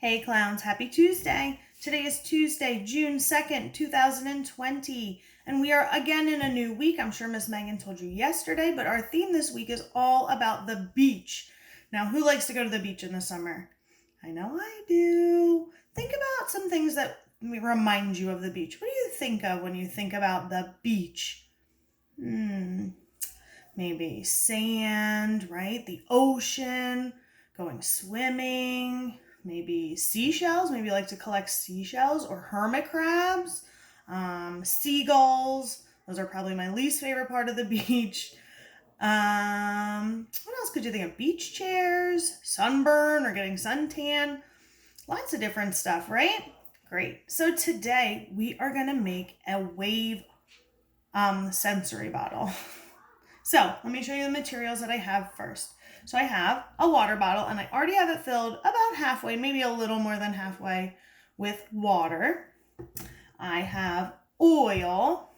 Hey clowns, happy Tuesday. Today is Tuesday, June 2nd, 2020, and we are again in a new week. I'm sure Miss Megan told you yesterday, but our theme this week is all about the beach. Now, who likes to go to the beach in the summer? I know I do. Think about some things that remind you of the beach. What do you think of when you think about the beach? Maybe sand, right? The ocean, going swimming, maybe seashells. Maybe you like to collect seashells or hermit crabs, seagulls. Those are probably my least favorite part of the beach. What else could you think of? Beach chairs, sunburn or getting suntan. Lots of different stuff, right? Great. So today we are going to make a wave sensory bottle. So let me show you the materials that I have first. So I have a water bottle and I already have it filled about halfway, maybe a little more than halfway with water. I have oil.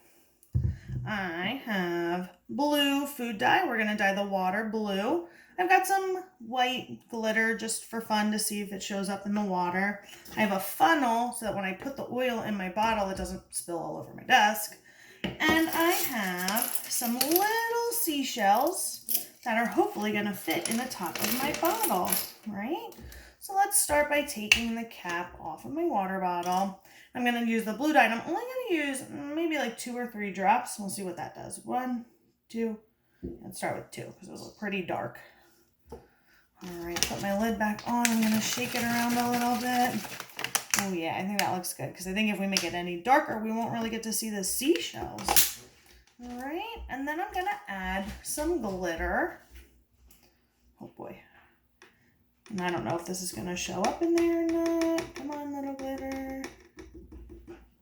I have blue food dye. We're going to dye the water blue. I've got some white glitter just for fun to see if it shows up in the water. I have a funnel so that when I put the oil in my bottle, it doesn't spill all over my desk. And I have some little seashells that are hopefully going to fit in the top of my bottle, right? So let's start by taking the cap off of my water bottle. I'm going to use the blue dye, and I'm only going to use maybe like 2 or 3 drops. We'll see what that does. 1, 2. Let's start with 2 because those look pretty dark. All right, put my lid back on. I'm going to shake it around a little bit. Oh yeah, I think that looks good because I think if we make it any darker, we won't really get to see the seashells. All right, and then I'm going to add some glitter. Oh boy. And I don't know if this is going to show up in there or not. Come on, little glitter.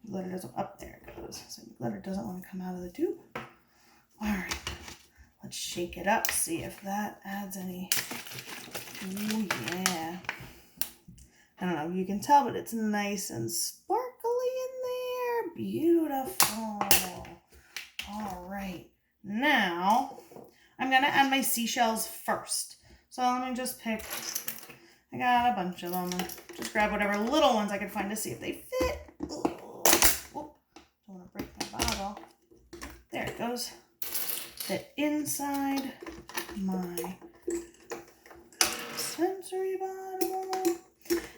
Glitter doesn't, up there it goes. So the glitter doesn't want to come out of the tube. All right, let's shake it up, see if that adds any. Oh yeah. I don't know if you can tell, but it's nice and sparkly in there. Beautiful. All right. Now, I'm going to add my seashells first. So let me just pick, I got a bunch of them. Just grab whatever little ones I can find to see if they fit. Oh, don't want to break my bottle. There it goes. Fit inside my sensory bottle.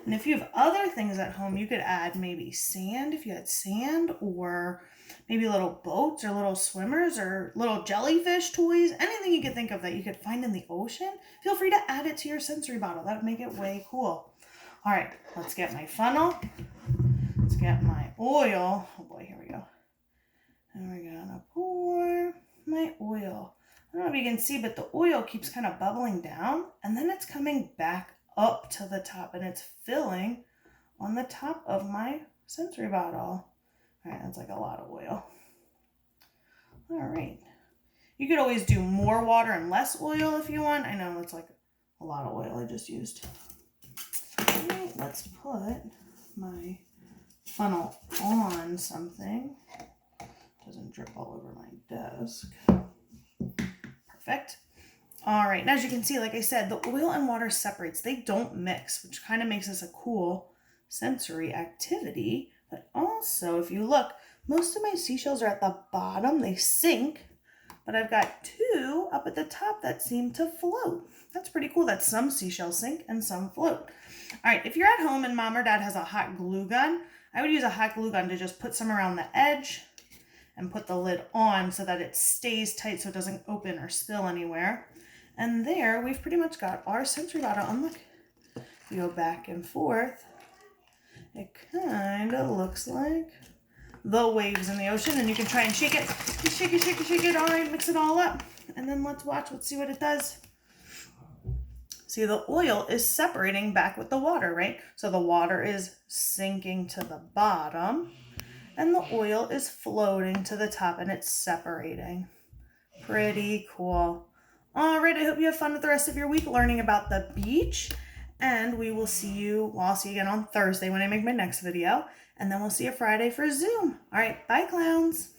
And if you have other things at home, you could add maybe sand, if you had sand, or maybe little boats or little swimmers or little jellyfish toys, anything you could think of that you could find in the ocean. Feel free to add it to your sensory bottle. That would make it way cool. All right, let's get my funnel. Let's get my oil. Oh boy, here we go. And we're gonna pour my oil. I don't know if you can see, but the oil keeps kind of bubbling down and then it's coming back up to the top and it's filling on the top of my sensory bottle. All right, that's like a lot of oil. All right. You could always do more water and less oil if you want. I know it's like a lot of oil I just used. All right, let's put my funnel on something. Doesn't drip all over my desk. Perfect. All right, and as you can see, like I said, the oil and water separates. They don't mix, which kind of makes this a cool sensory activity. But also, if you look, most of my seashells are at the bottom. They sink, but I've got 2 up at the top that seem to float. That's pretty cool that some seashells sink and some float. All right, if you're at home and mom or dad has a hot glue gun, I would use a hot glue gun to just put some around the edge and put the lid on so that it stays tight so it doesn't open or spill anywhere. And there, we've pretty much got our sensory bottle. And look, you go back and forth. It kind of looks like the waves in the ocean. And you can try and shake it. Just shake it, shake it, shake it. All right, mix it all up. And then let's watch. Let's see what it does. See, the oil is separating back with the water, right? So the water is sinking to the bottom. And the oil is floating to the top. And it's separating. Pretty cool. All right, I hope you have fun with the rest of your week learning about the beach. And we will see you, well, I'll see you again on Thursday when I make my next video. And then we'll see you Friday for Zoom. All right, bye, clowns.